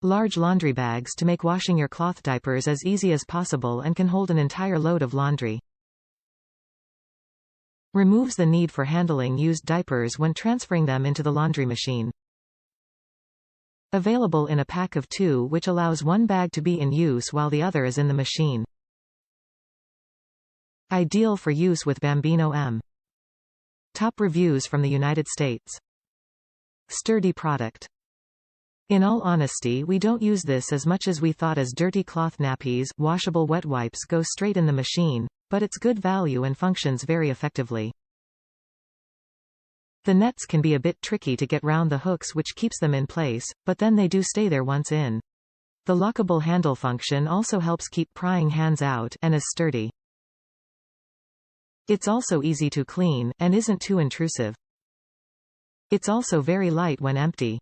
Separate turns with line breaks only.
Large laundry bags to make washing your cloth diapers as easy as possible and can hold an entire load of laundry. Removes the need for handling used diapers when transferring them into the laundry machine. Available in a pack of 2, which allows one bag to be in use while the other is in the machine. Ideal for use with Bambino M. Top reviews from the United States. Sturdy product. In all honesty, we don't use this as much as we thought, as dirty cloth nappies, washable wet wipes go straight in the machine, but it's good value and functions very effectively. The nets can be a bit tricky to get round the hooks, which keeps them in place, but then they do stay there once in. The lockable handle function also helps keep prying hands out, and is sturdy. It's also easy to clean, and isn't too intrusive. It's also very light when empty.